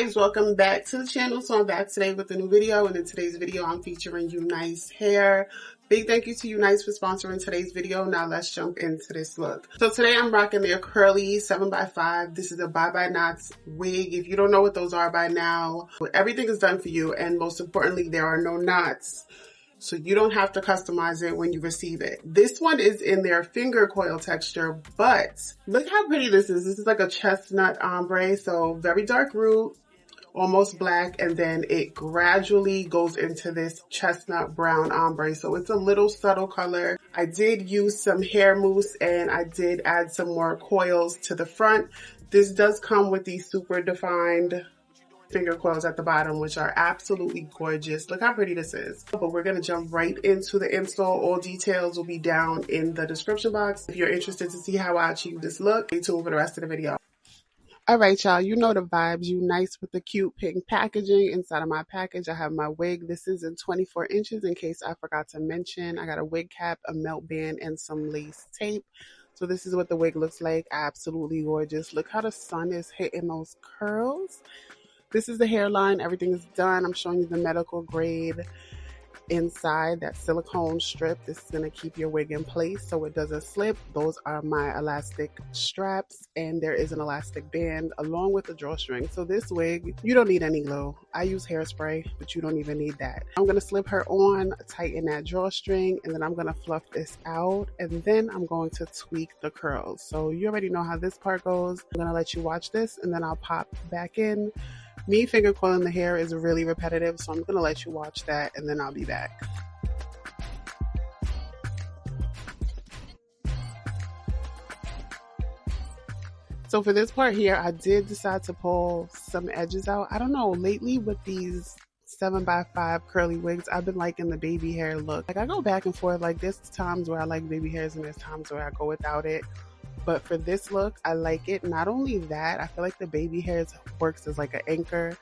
guys, welcome back to the channel. So I'm back today with a new video, and in today's video I'm featuring UNice Hair. Big thank you to UNice for sponsoring today's video. Now let's jump into this look. So today I'm rocking their curly 7x5. This is a bye-bye knots wig. If you don't know what those are by now, everything is done for you, and most importantly, there are no knots. So you don't have to customize it when you receive it. This one is in their finger coil texture, but look how pretty this is. This is like a chestnut ombre, so very dark root, almost black, and then it gradually goes into this chestnut brown ombre. So it's a little subtle color. I did use some hair mousse and I did add some more coils to the front. This does come with these super defined finger coils at the bottom, which are absolutely gorgeous. Look how pretty this is. But we're going to jump right into the install. All details will be down in the description box. If you're interested to see how I achieve this look, stay tuned for the rest of the video. Alright y'all, you know the vibes. UNice with the cute pink packaging. Inside of my package I have my wig. This is in 24 inches in case I forgot to mention. I got a wig cap, a melt band, and some lace tape. So this is what the wig looks like. Absolutely gorgeous. Look how the sun is hitting those curls. This is the hairline. Everything is done. I'm showing you the medical grade inside, that silicone strip. This is going to keep your wig in place so it doesn't slip. Those are my elastic straps, and there is an elastic band along with the drawstring. So this wig, you don't need any glue. I use hairspray, but you don't even need that. I'm going to slip her on, tighten that drawstring, and then I'm going to fluff this out, and then I'm going to tweak the curls. So you already know how this part goes. I'm going to let you watch this, and then I'll pop back in. Me finger coiling the hair is really repetitive, so I'm going to let you watch that and then I'll be back. So for this part here, I did decide to pull some edges out. I don't know, lately with these 7x5 curly wigs, I've been liking the baby hair look. Like I go back and forth, like there's times where I like baby hairs and there's times where I go without it. But for this look, I like it. Not only that, I feel like the baby hairs works as like an anchor.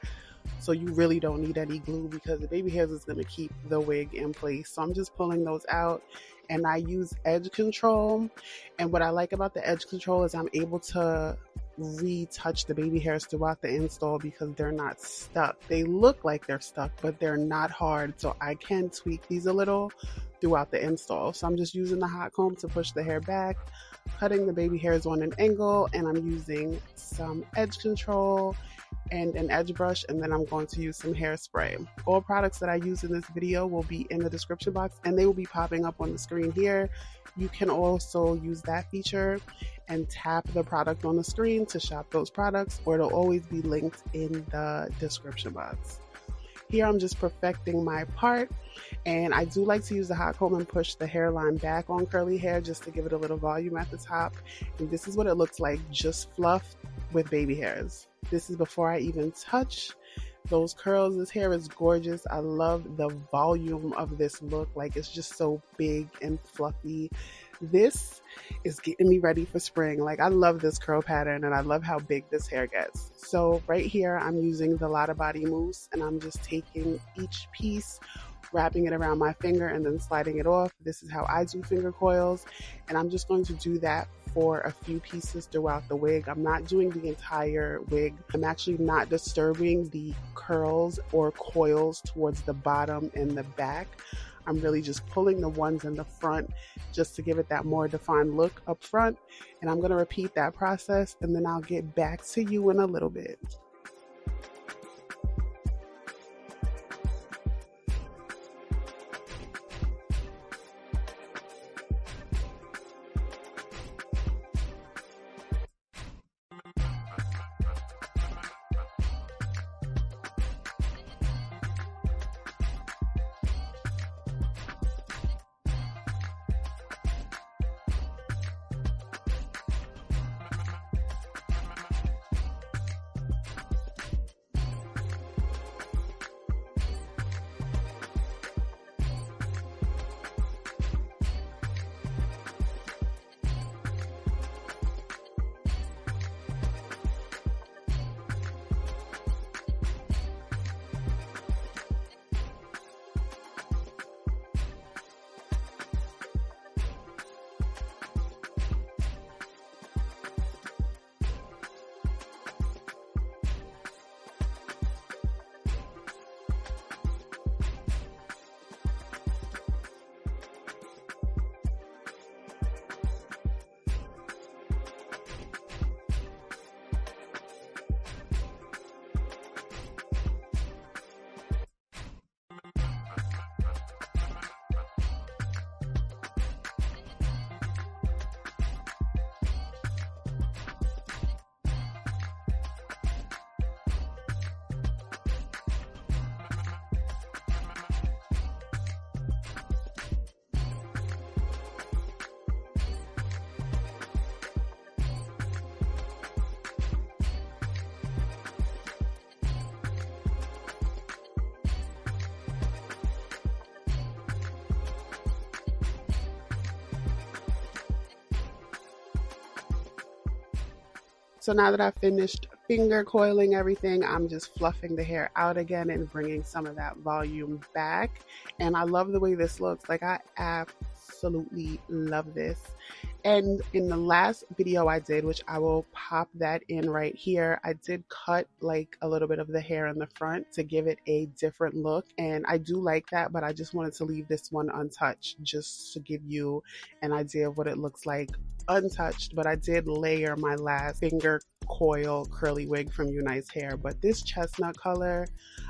So you really don't need any glue because the baby hairs is going to keep the wig in place. So I'm just pulling those out, and I use edge control. And what I like about the edge control is I'm able to retouch the baby hairs throughout the install because they're not stuck. They look like they're stuck, but they're not hard. So I can tweak these a little throughout the install. So I'm just using the hot comb to push the hair back, cutting the baby hairs on an angle, and I'm using some edge control and an edge brush, and then I'm going to use some hairspray. All products that I use in this video will be in the description box, and they will be popping up on the screen here. You can also use that feature and tap the product on the screen to shop those products, or it'll always be linked in the description box. Here I'm just perfecting my part, and I do like to use the hot comb and push the hairline back on curly hair just to give it a little volume at the top. And this is what it looks like, just fluffed with baby hairs. This is before I even touch those curls. This hair is gorgeous. I love the volume of this look. Like it's just so big and fluffy. This is getting me ready for spring. Like I love this curl pattern and I love how big this hair gets. So right here I'm using the Lotta Body mousse, and I'm just taking each piece, wrapping it around my finger, and then sliding it off. This is how I do finger coils, and I'm just going to do that for a few pieces throughout the wig. I'm not doing the entire wig. I'm actually not disturbing the curls or coils towards the bottom and the back. I'm really just pulling the ones in the front just to give it that more defined look up front. And I'm going to repeat that process, and then I'll get back to you in a little bit. So now that I've finished finger coiling everything, I'm just fluffing the hair out again and bringing some of that volume back. And I love the way this looks. Like, I absolutely love this. And in the last video I did, which I will pop that in right here, I did cut like a little bit of the hair in the front to give it a different look. And I do like that, but I just wanted to leave this one untouched just to give you an idea of what it looks like untouched. But I did layer my last finger coil curly wig from UNice Hair. But this chestnut color,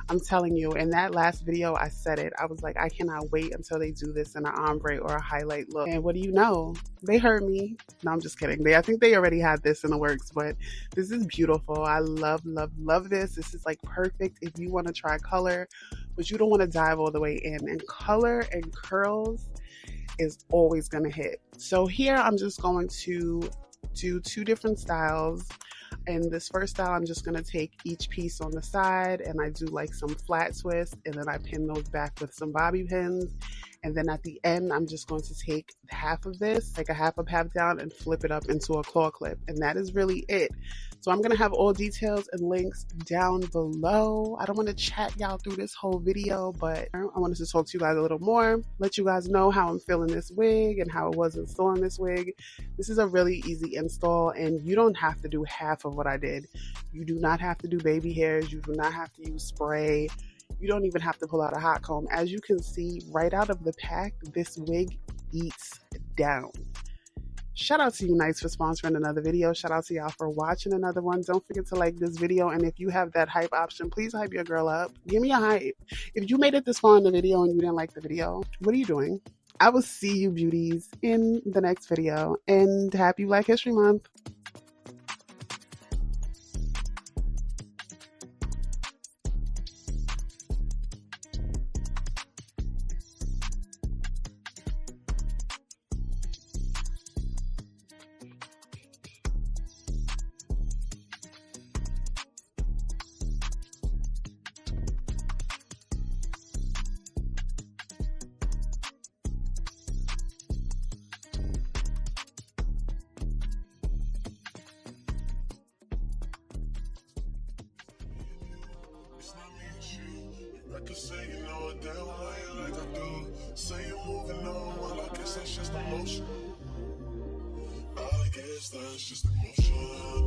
I'm telling you, in that last video I said it, I was like, I cannot wait until they do this in an ombre or a highlight look. And what do you know, they heard me. No, I'm just kidding. I think they already had this in the works, but this is beautiful. I love this. This is like perfect if you want to try color but you don't want to dive all the way in. And color and curls is always going to hit. So here I'm just going to do two different styles. In this first style, I'm just going to take each piece on the side and I do like some flat twists, and then I pin those back with some bobby pins. And then at the end, I'm just going to take half of this, like a half up, half down, and flip it up into a claw clip. And that is really it. So I'm going to have all details and links down below. I don't want to chat y'all through this whole video, but I wanted to talk to you guys a little more, let you guys know how I'm feeling this wig and how it was installing this wig. This is a really easy install, and you don't have to do half of what I did. You do not have to do baby hairs. You do not have to use spray. You don't even have to pull out a hot comb. As you can see right out of the pack, this wig eats down. Shout out to UNice for sponsoring another video. Shout out to y'all for watching another one. Don't forget to like this video, and if you have that hype option, please hype your girl up. Give me a hype. If you made it this far in the video and you didn't like the video, what are you doing? I will see you beauties in the next video, and happy Black History Month. I can say you know it that way like I do. Say you're moving on, well I guess that's just emotion. I guess that's just emotion.